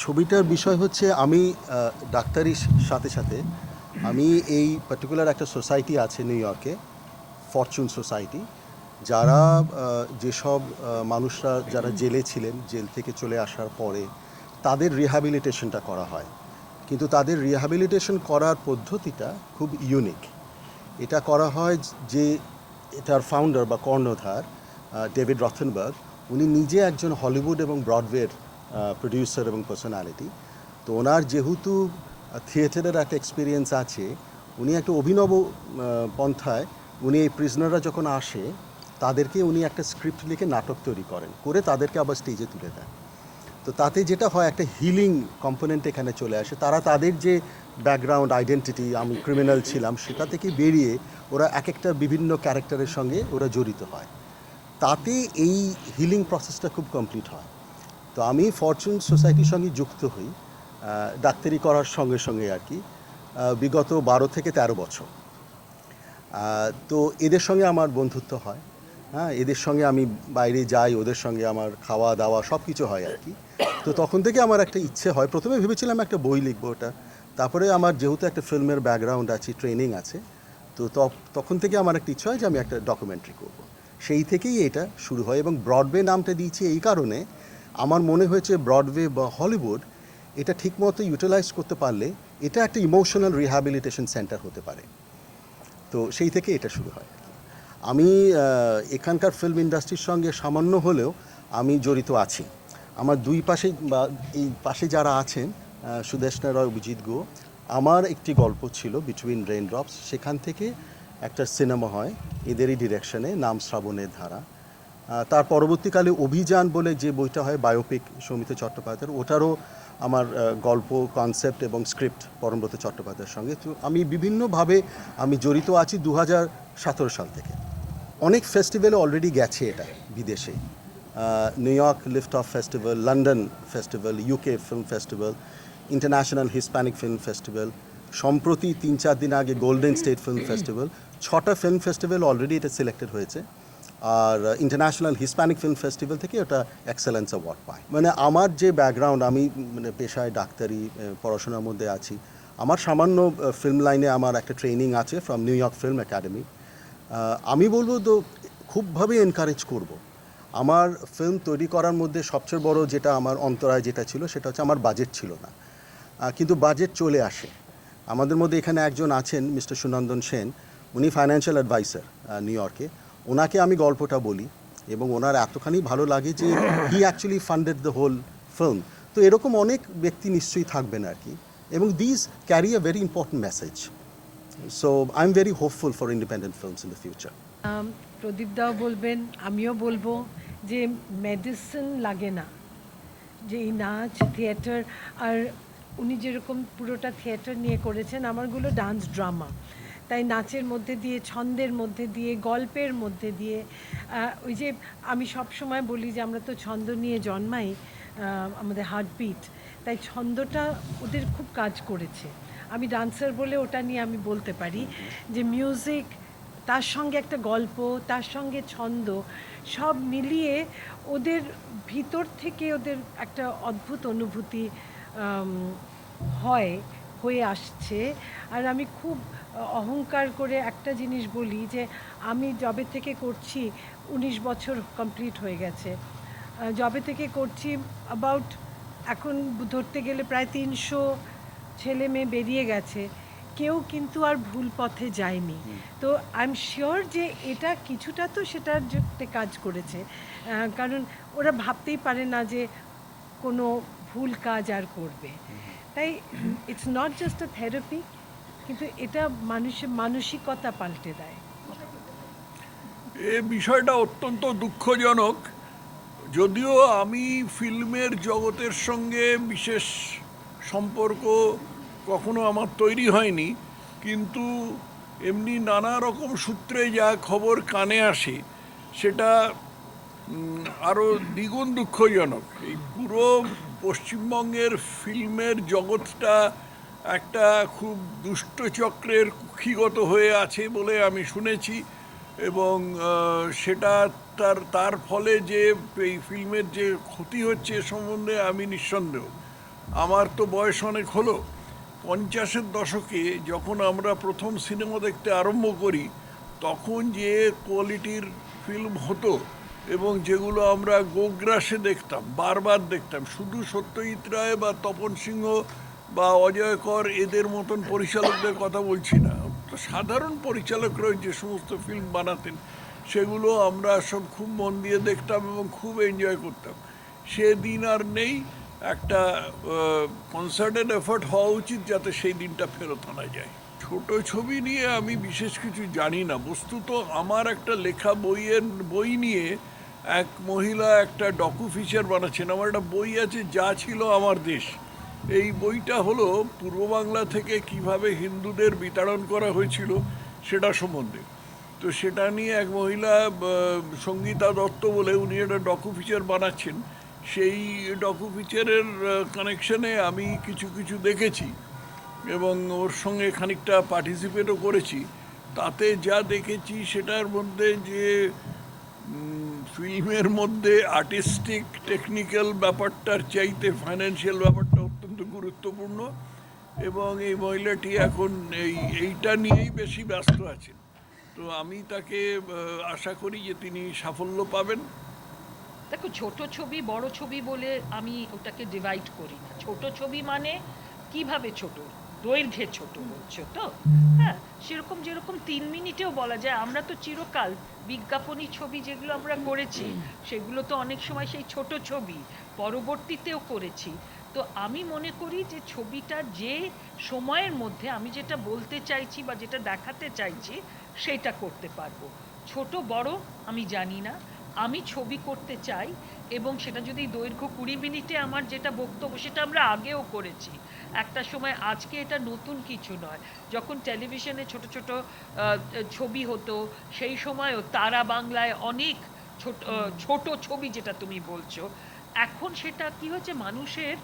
ছবিটার বিষয় হচ্ছে আমি ডাক্তারির সাথে সাথে আমি এই পার্টিকুলার একটা সোসাইটি আছে নিউ ইয়র্কে, ফরচুন সোসাইটি, যারা যেসব মানুষরা যারা জেলে ছিলেন, জেল থেকে চলে আসার পরে তাদের রিহ্যাবিলিটেশনটা করা হয়। কিন্তু তাদের রিহ্যাবিলিটেশন করার পদ্ধতিটা খুব ইউনিক। এটা করা হয় যে এটার ফাউন্ডার বা কর্ণধার ডেভিড রথেনবার্গ, উনি নিজে একজন হলিউড এবং ব্রডওয়ের প্রডিউসার এবং পার্সোনালিটি। তো ওনার যেহেতু থিয়েটারের একটা এক্সপিরিয়েন্স আছে, উনি একটা অভিনব পন্থায় উনি এই প্রিজনাররা যখন আসে তাদেরকে উনি একটা স্ক্রিপ্ট লিখে নাটক তৈরি করেন, করে তাদেরকে আবার স্টেজে তুলে দেন। তো তাতে যেটা হয়, একটা হিলিং কম্পোনেন্ট এখানে চলে আসে। তারা তাদের যে ব্যাকগ্রাউন্ড আইডেন্টিটি, আমি ক্রিমিনাল ছিলাম, সেটা থেকে বেরিয়ে ওরা এক একটা বিভিন্ন ক্যারেক্টারের সঙ্গে ওরা জড়িত হয়। তাতে এই হিলিং প্রসেসটা খুব কমপ্লিট হয়। তো আমি ফরচুন সোসাইটির সঙ্গে যুক্ত হই ডাক্তারি করার সঙ্গে সঙ্গে আর কি, বিগত 12 থেকে 13 বছর। তো এদের সঙ্গে আমার বন্ধুত্ব হয়। হ্যাঁ, এদের সঙ্গে আমি বাইরে যাই, ওদের সঙ্গে আমার খাওয়া দাওয়া সব কিছু হয় আর কি। তো তখন থেকে আমার একটা ইচ্ছে হয়, প্রথমে ভেবেছিলাম একটা বই লিখবো ওটা, তারপরে আমার যেহেতু একটা ফিল্মের ব্যাকগ্রাউন্ড আছে, ট্রেনিং আছে, তো তখন থেকে আমার একটা ইচ্ছে হয় যে আমি একটা ডকুমেন্টারি করব। সেই থেকেই এটা শুরু হয়। এবং ব্রডওয়ে নামটা দিয়েছি এই কারণে, আমার মনে হয়েছে ব্রডওয়ে বা হলিউড এটা ঠিকমতো ইউটিলাইজ করতে পারলে এটা একটা ইমোশনাল রিহ্যাবিলিটেশন সেন্টার হতে পারে। তো সেই থেকে এটা শুরু হয়। আমি এখানকার ফিল্ম ইন্ডাস্ট্রির সঙ্গে সামান্য হলেও আমি জড়িত আছি। আমার দুই পাশে বা এই পাশে যারা আছেন, সুদেষ্ণা রয়, অভিজিৎ গুহ, আমার একটি গল্প ছিল বিটুইন রেইনড্রপস, সেখান থেকে একটা সিনেমা হয় এদেরই ডিরেকশনে, নাম শ্রাবণের ধারা। তার পরবর্তীকালে অভিযান বলে যে বইটা হয় বায়োপিক সৌমিত্র চট্টোপাধ্যায়ের, ওটারও আমার গল্প, কনসেপ্ট এবং স্ক্রিপ্ট পরমব্রত চট্টোপাধ্যায়ের সঙ্গে। তো আমি বিভিন্নভাবে আমি জড়িত আছি 2017 সাল থেকে। অনেক ফেস্টিভ্যালে অলরেডি গেছে এটা বিদেশে, New York lift off festival, London festival, UK film festival, international Hispanic film festival, সম্প্রতি 3-4 দিন আগে গোল্ডেন স্টেট ফিল্ম ফেস্টিভ্যাল, 6টা ফিল্ম ফেস্টিভ্যাল অলরেডি এটা সিলেক্টেড হয়েছে। আর ইন্টারন্যাশনাল হিসপ্যানিক ফিল্ম ফেস্টিভ্যাল থেকে ওটা এক্সেলেন্স অ্যাওয়ার্ড পায়। মানে আমার যে ব্যাকগ্রাউন্ড, আমি মানে পেশায় ডাক্তারি, পড়াশোনার মধ্যে আছি, আমার সামান্য ফিল্ম লাইনে আমার একটা ট্রেনিং আছে from new York film academy. আমি বলবো তো খুবভাবে এনকারেজ করব। আমার ফিল্ম তৈরি করার মধ্যে সবচেয়ে বড় যেটা আমার অন্তরায় যেটা ছিল, সেটা হচ্ছে আমার বাজেট ছিল না। কিন্তু বাজেট চলে আসে। আমাদের মধ্যে এখানে একজন আছেন মিস্টার সুনন্দন সেন, উনি ফাইন্যান্সিয়াল অ্যাডভাইসার নিউ ইয়র্কে। ওনাকে আমি গল্পটা বলি এবং ওনার এতখানি ভালো লাগে যে he actually funded the whole film. তো এরকম অনেক ব্যক্তি নিশ্চয়ই থাকবেন আর কি, এবং this carry a very important message. So I am very hopeful for independent films in the future. Pradeep দাও বলবেন, আমিও বলবো যে মেডিসিন লাগে না, যে এই নাচ, থিয়েটার, আর উনি যেরকম পুরোটা থিয়েটার নিয়ে করেছেন, আমারগুলো ডান্স ড্রামা, তাই নাচের মধ্যে দিয়ে, ছন্দের মধ্যে দিয়ে, গল্পের মধ্যে দিয়ে, ওই যে আমি সব সময় বলি যে আমরা তো ছন্দ নিয়ে জন্মাই, আমাদের হার্টবিট, তাই ছন্দটা ওদের খুব কাজ করেছে। আমি ডান্সার বলে ওটা নিয়ে আমি বলতে পারি যে মিউজিক, তার সঙ্গে একটা গল্প, তার সঙ্গে ছন্দ, সব মিলিয়ে ওদের ভিতর থেকে ওদের একটা অদ্ভুত অনুভূতি হয়ে আসছে। আর আমি খুব অহংকার করে একটা জিনিস বলি যে আমি যবে থেকে করছি, 19 বছর কমপ্লিট হয়ে গেছে, যবে থেকে করছি, অ্যাবাউট এখন ধরতে গেলে প্রায় 300 ছেলে মেয়ে বেরিয়ে গেছে, কেউ কিন্তু আর ভুল পথে যায়নি। তো আই এম শিওর যে এটা কিছুটা তো সেটার কাজ করেছে, কারণ ওরা ভাবতেই পারে না যে কোনো ভুল কাজ আর করবে। তাই it's not just a therapy, কিন্তু এটা মানুষের মানসিকতা পাল্টে দেয়। এ বিষয়টা অত্যন্ত দুঃখজনক। যদিও আমি ফিল্মের জগতের সঙ্গে বিশেষ সম্পর্ক কখনো আমার তৈরি হয়নি, কিন্তু এমনি নানা রকম সূত্রে যা খবর কানে আসে সেটা আরও দ্বিগুণ দুঃখজনক। এই পুরো পশ্চিমবঙ্গের ফিল্মের জগৎটা একটা খুব দুষ্ট চক্রের কুক্ষিগত হয়ে আছে বলে আমি শুনেছি, এবং সেটা তার ফলে যে এই ফিল্মের যে ক্ষতি হচ্ছে এ সম্বন্ধে আমি নিঃসন্দেহ। আমার তো বয়স অনেক হলো। 50-এর দশকে যখন আমরা প্রথম সিনেমা দেখতে আরম্ভ করি, তখন যে কোয়ালিটির ফিল্ম হতো এবং যেগুলো আমরা গোগ্রাসে দেখতাম, বারবার দেখতাম, শুধু সত্যজিৎ রায় বা তপন সিংহ বা অজয় কর এদের মতন পরিচালকদের কথা বলছি না, তো সাধারণ পরিচালকরা যে সমস্ত ফিল্ম বানাতেন সেগুলো আমরা সব খুব মন দিয়ে দেখতাম এবং খুব এনজয় করতাম। সেদিন আর নেই। একটা কনসার্টেড এফর্ট হওয়া উচিত যাতে সেই দিনটা ফেরত আনা যায়। ছোট ছবি নিয়ে আমি বিশেষ কিছু জানি না। বস্তুত আমার একটা লেখা বই নিয়ে এক মহিলা একটা ডকু ফিচার বানাচ্ছেন। আমার একটা বই আছে, যা ছিল আমার দেশ। এই বইটা হলো পূর্ব বাংলা থেকে কিভাবে হিন্দুদের বিতাড়ন করা হয়েছিল সেটা সম্বন্ধে। তো সেটা নিয়ে এক মহিলা, সঙ্গীতা দত্ত বলে, উনি একটা ডকু ফিচার বানাচ্ছেন। সেই ডকু ফিচারের কানেকশনে আমি কিছু কিছু দেখেছি এবং ওর সঙ্গে খানিকটা পার্টিসিপেটও করেছি। তাতে যা দেখেছি সেটার মধ্যে যে ফিল্মের মধ্যে আর্টিস্টিক টেকনিক্যাল ব্যাপারটার চাইতে ফাইন্যান্সিয়াল ব্যাপারটা অত্যন্ত গুরুত্বপূর্ণ, এবং এই মহিলাটি এখন এইটা নিয়েই বেশি ব্যস্ত আছেন। তো আমি তাকে আশা করি যে তিনি সাফল্য পাবেন। দেখো, ছোট ছবি বড় ছবি বলে আমি ওটাকে ডিভাইড করি না। ছোট ছবি মানে কিভাবে ছোট, দৈর্ঘ্যে ছোট বলছো তো? হ্যাঁ, সেরকম যেরকম 3 মিনিটেও বলা যায়। আমরা তো চিরকাল বিজ্ঞাপনী ছবি যেগুলো আমরা করেছি সেগুলো তো অনেক সময় সেই ছোট ছবি পরবর্তীতেও করেছি। তো আমি মনে করি যে ছবিটা যে সময়ের মধ্যে আমি যেটা বলতে চাইছি বা যেটা দেখাতে চাইছি সেটা করতে পারবো। ছোট বড় আমি জানি না, আমি ছবি করতে চাই। এবং সেটা যদি দৈর্ঘ্য 20 মিনিটে আমার যেটা বক্তব্য, সেটা আমরা আগেও করেছি একটা সময়। আজকে এটা নতুন কিছু নয়। যখন টেলিভিশনে ছোট ছোট ছবি হতো সেই সময়ও তারা বাংলায় অনেক ছোট ছোট ছবি যেটা তুমি বলছো। এখন সেটা কি হচ্ছে, মানুষের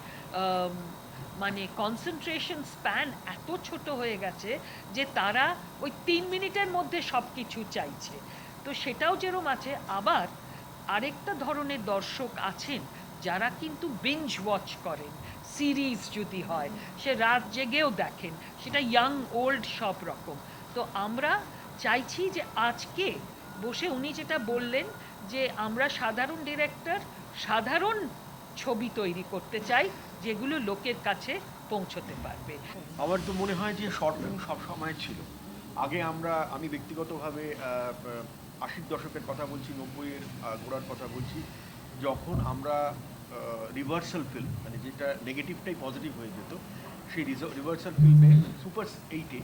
মানে কনসেন্ট্রেশন স্প্যান এত ছোট হয়ে গেছে যে তারা ওই 3 মিনিটের মধ্যে সব কিছু চাইছে। তো সেটাও যেরকম আছে, আবার আরেকটা ধরনের দর্শক আছেন যারা কিন্তু বিঞ্জ ওয়াচ করেন। সিরিজ যদি হয় সে রাত জেগেও দেখেন, সেটা ইয়াং ওল্ড সব রকম। তো আমরা চাইছি যে আজকে বসে উনি যেটা বললেন যে আমরা সাধারণ ডিরেক্টর সাধারণ ছবি তৈরি করতে চাই যেগুলো লোকের কাছে পৌঁছতে পারবে। আমার তো মনে হয় যে শর্ট ফিল্ম সবসময় ছিল। আগে আমি ব্যক্তিগতভাবে 80-র দশকের কথা বলছি, 90-এর গোড়ার কথা বলছি, যখন আমরা রিভার্সাল ফিল্ম, মানে যেটা নেগেটিভটাই পজিটিভ হয়ে যেত, সেই রিভার্সাল ফিল্মে সুপার 8-এ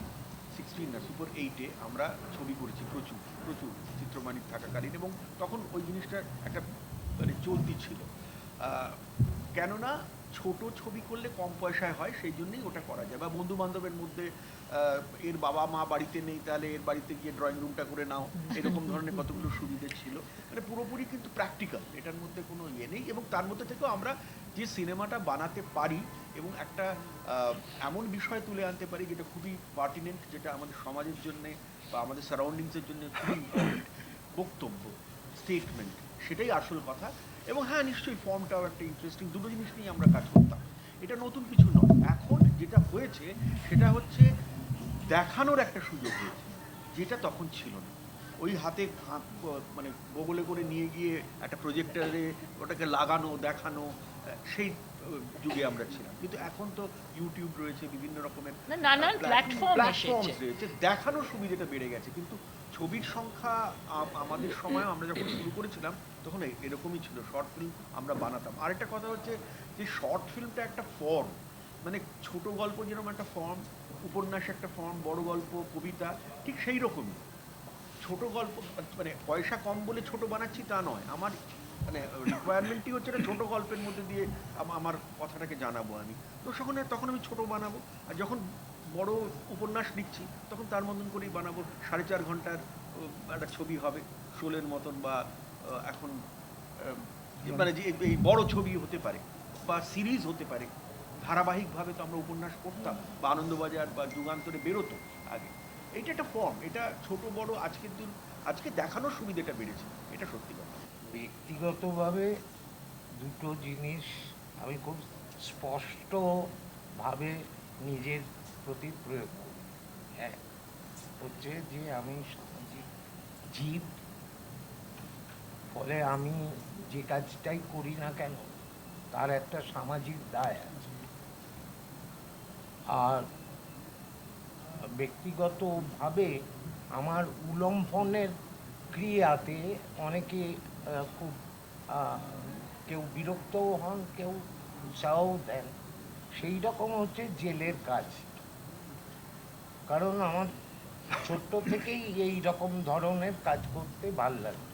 16 না সুপার 8-এ আমরা ছবি করেছি প্রচুর প্রচুর চিত্রমানিক থাকাকালীন। এবং তখন ওই জিনিসটা একটা মানে চলতি ছিল। কেননা ছোট ছবি করলে কম পয়সায় হয়, সেই জন্যই ওটা করা যায়। বা বন্ধু বান্ধবের মধ্যে এর বাবা মা বাড়িতে নেই, তাহলে এর বাড়িতে গিয়ে ড্রয়িং রুমটা করে নাও, এরকম ধরনের কতগুলো সুবিধে ছিল। মানে পুরোপুরি কিন্তু প্র্যাকটিক্যাল, এটার মধ্যে কোনো ইয়ে নেই। এবং তার মধ্যে থেকেও আমরা যে সিনেমাটা বানাতে পারি এবং একটা এমন বিষয় তুলে আনতে পারি যেটা খুবই পার্টিনেন্ট, যেটা আমাদের সমাজের জন্যে বা আমাদের সারাউন্ডিংসের জন্য খুবই ইম্পর্টেন্ট বক্তব্য, স্টেটমেন্ট, সেটাই আসল কথা। এবং হ্যাঁ, নিশ্চয়ই ফর্মটাও একটা ইন্টারেস্টিং, দুটো জিনিস নিয়ে আমরা কাজ করতাম। এটা নতুন কিছু নয়। এখন যেটা হয়েছে সেটা হচ্ছে দেখানোর একটা সুযোগ হয়েছে, যেটা তখন ছিল না। ওই হাতে মানে বগলে করে নিয়ে গিয়ে একটা প্রজেক্টরে ওটাকে লাগানো দেখানো, সেই যুগে আমরা ছিলাম। কিন্তু এখন তো ইউটিউব রয়েছে, বিভিন্ন রকমের নানান প্ল্যাটফর্ম রয়েছে, দেখানোর সুবিধাটা বেড়ে গেছে। কিন্তু ছবির সংখ্যা আমাদের সময় আমরা যখন শুরু করেছিলাম তখন এরকমই ছিল। শর্ট ফিল্ম আমরা বানাতাম। আরেকটা কথা হচ্ছে যে শর্ট ফিল্মটা একটা ফর্ম, মানে ছোট গল্প যেরকম একটা ফর্ম, উপন্যাস একটা ফর্ম, বড় গল্প, কবিতা ঠিক সেই রকমই। ছোট গল্প মানে পয়সা কম বলে ছোট বানাচ্ছি তা নয়। আমার মানে রিকোয়ারমেন্টই হচ্ছে একটা ছোট গল্পের মধ্যে দিয়ে আমার কথাটাকে জানাবো আমি। তো তখন আমি ছোট বানাবো। আর যখন বড় উপন্যাস লিখছি তখন তার মতন করেই বানাবো। 4.5 ঘন্টার একটা ছবি হবে, শোলের মতন, বা এখন মানে যে এই বড় ছবি হতে পারে বা সিরিজ হতে পারে। ধারাবাহিকভাবে তো আমরা উপন্যাস পড়তাম বা আনন্দবাজার বা যুগান্তরে বেরোতো আগে। এইটা একটা ফর্ম, এটা ছোট বড় আজকের দিন আজকে দেখানোর সুবিধাটা বেড়েছে, এটা সত্যি কথা। ব্যক্তিগতভাবে দুটো জিনিস আমি খুব স্পষ্টভাবে নিজের প্রতি প্রয়োগ করি। এক হচ্ছে যে আমি সামাজিক জীব, ফলে আমি যে কাজটাই করি না কেন তার একটা সামাজিক দায় আছে। আর ব্যক্তিগতভাবে আমার উলম্ফনের ক্রিয়াতে অনেকে খুব কেউ বিরক্তও হন, কেউ উৎসাহও দেন। সেই রকম হচ্ছে জেলের কাজ, কারণ আমার ছোট্ট থেকেই এই রকম ধরনের কাজ করতে ভাল লাগে।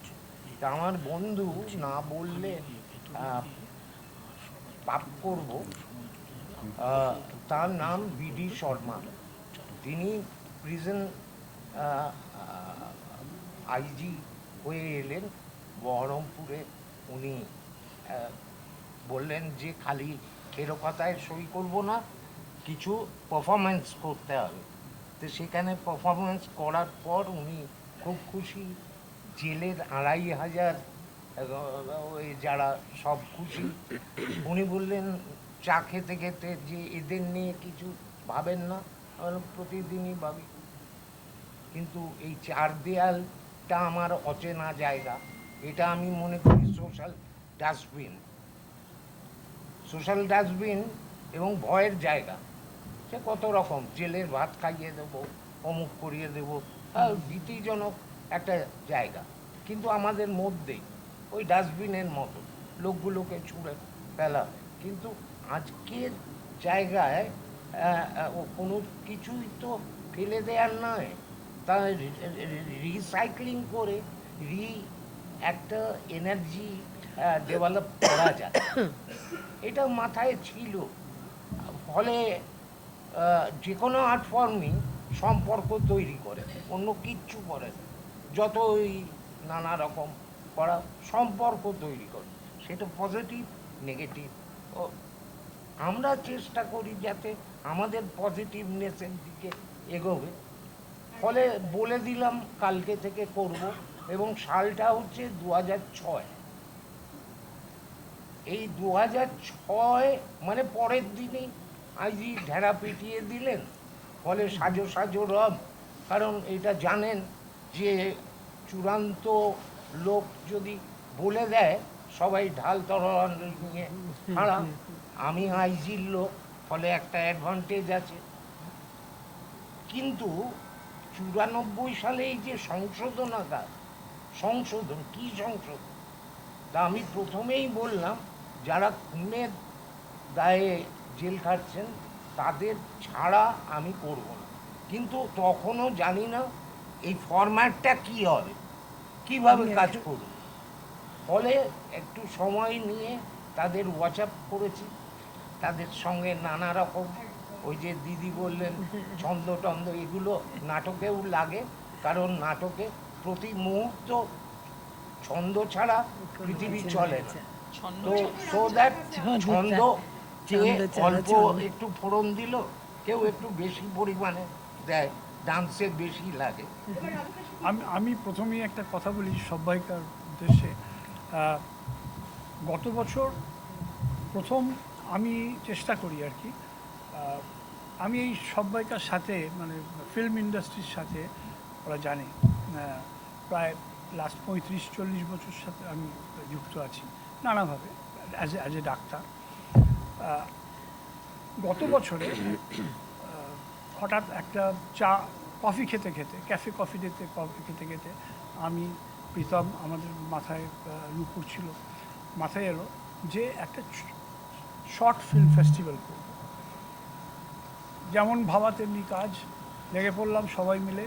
তা আমার বন্ধু না বললে পাপ করব, তার নাম বিডি শর্মা। তিনি প্রিজন আইজি হয়ে এলেন বহরমপুরে। উনি বললেন যে খালি কথায় সই করব না, কিছু পারফরমেন্স করতে হবে। তো সেখানে পারফরমেন্স করার পর উনি খুব খুশি, জেলের ২৫০০ ওই যারা সব খুশি। উনি বললেন চা খেতে খেতে যে এদের নিয়ে কিছু ভাবেন না। প্রতিদিনই ভাবি, কিন্তু এই চার দেয়ালটা আমার অচেনা জায়গা। এটা আমি মনে করি সোশ্যাল ডাস্টবিন, সোশ্যাল ডাস্টবিন এবং ভয়ের জায়গা। সে কত রকম, জেলের ভাত খাইয়ে দেবো, অমুক করিয়ে দেবো, ভীতিজনক একটা জায়গা। কিন্তু আমাদের মধ্যেই ওই ডাস্টবিনের মতো লোকগুলোকে ছুঁড়ে ফেলা হয়। কিন্তু আজকের জায়গায় কোনো কিছুই তো ফেলে দেওয়ার নয়, তা রিসাইক্লিং করে একটা এনার্জি ডেভেলপ করা যায়, এটা মাথায় ছিল। ফলে যে কোনো আর্ট ফর্মই সম্পর্ক তৈরি করে, অন্য কিচ্ছু করে না। যতই নানা রকম করা সম্পর্ক তৈরি করে, সেটা পজিটিভ নেগেটিভ। ও আমরা চেষ্টা করি যাতে আমাদের পজিটিভনেসের দিকে এগোবে। ফলে বলে দিলাম কালকে থেকে করব, এবং সালটা হচ্ছে 2006। এই 2006 মানে পরের দিনই আইজি ঢেড়া পিটিয়ে দিলেন। ফলে সাজো সাজো রব, কারণ এটা জানেন যে চূড়ান্ত লোক যদি বলে দেয় সবাই ঢাল তরোয়াল নিয়ে খাড়া। আমি আইজির লোক, ফলে একটা অ্যাডভান্টেজ আছে। কিন্তু 94 সালে এই যে সংশোধন কি সংশোধন, তা আমি প্রথমেই বললাম যারা খুনের দায়ে জেল খাটছেন তাদের ছাড়া আমি করব না। কিন্তু তখনও জানি না এই ফরম্যাটটা কি হবে, কিভাবে কাজ করব। ফলে একটু সময় নিয়ে তাদের হোয়াটসঅ্যাপ করেছি, তাদের সঙ্গে নানা রকম ওই যে দিদি বললেন ছন্দ টন্দ, এগুলো নাটকেও লাগে, কারণ নাটকে প্রতি মুহূর্ত ছন্দ ছাড়া পৃথিবী চলে না। তো সো দ্যাট ছন্দ যে অল্প একটু ফোড়ন দিল, কেউ একটু বেশি পরিমাণে দেয়, ডান্সে বেশি লাগে। আমি প্রথমেই একটা কথা বলি সব্বাইকার উদ্দেশ্যে। গত বছর প্রথম আমি চেষ্টা করি আর কি, আমি এই সব্বাইকার সাথে মানে ফিল্ম ইন্ডাস্ট্রির সাথে, ওরা জানে প্রায় লাস্ট 35-40 বছর সাথে আমি যুক্ত আছি নানাভাবে অ্যাজ এ ডাক্তার। গত বছরে হঠাৎ একটা কফি খেতে ক্যাফে কফি খেতে আমি প্রীতম আমাদের মাথায় নুপুর ছিল, মাথায় এলো যে একটা শর্ট ফিল্ম ফেস্টিভ্যাল করব। যেমন ভাবা তেমনি কাজ, লেগে পড়লাম সবাই মিলে।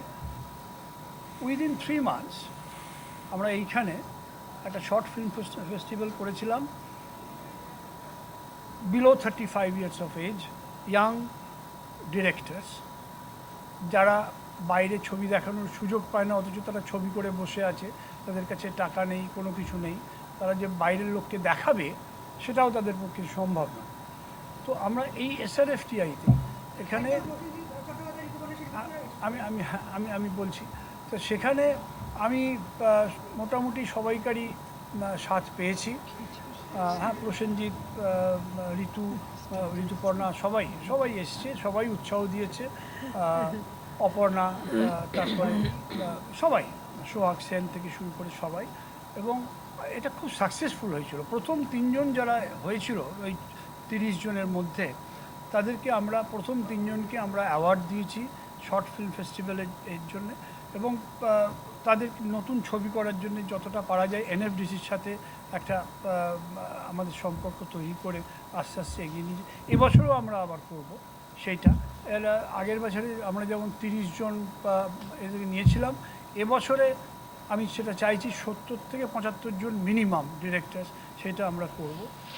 উইদিন 3 months আমরা এইখানে একটা শর্ট ফিল্ম ফেস্টিভ্যাল করেছিলাম। Below 35 years of age, young directors, যারা বাইরে ছবি দেখানোর সুযোগ পায় না, অথচ তারা ছবি করে বসে আছে, তাদের কাছে টাকা নেই, কোনো কিছু নেই, তারা যে বাইরের লোককে দেখাবে সেটাও তাদের পক্ষে সম্ভব না। তো আমরা এই SRFTIতে এখানে আমি বলছি, তো সেখানে আমি মোটামুটি সবাইকারই সাথ পেয়েছি। হ্যাঁ, প্রসেনজিৎ, ঋতু, ঋতুপর্ণা সবাই সবাই এসছে, সবাই উৎসাহ দিয়েছে। অপর্ণা, তারপরে সবাই, সোহাগ সেন থেকে শুরু করে সবাই, এবং এটা খুব সাকসেসফুল হয়েছিল। প্রথম 3 জন যারা হয়েছিল ওই 30 জনের মধ্যে, তাদেরকে আমরা প্রথম 3 জনকে আমরা অ্যাওয়ার্ড দিয়েছি শর্ট ফিল্ম ফেস্টিভ্যালের এর জন্যে, এবং তাদের নতুন ছবি করার জন্য যতটা পারা যায় এনএফডিসির সাথে একটা আমাদের সম্পর্ক তৈরি করে আস্তে আস্তে এগিয়ে নিয়েছি। এবছরও আমরা আবার করব সেইটা। এর আগের বছরে আমরা যেমন 30 জন এদেরকে নিয়েছিলাম, এবছরে আমি সেটা চাইছি 70 থেকে 75 জন মিনিমাম ডিরেক্টরস, সেটা আমরা করব।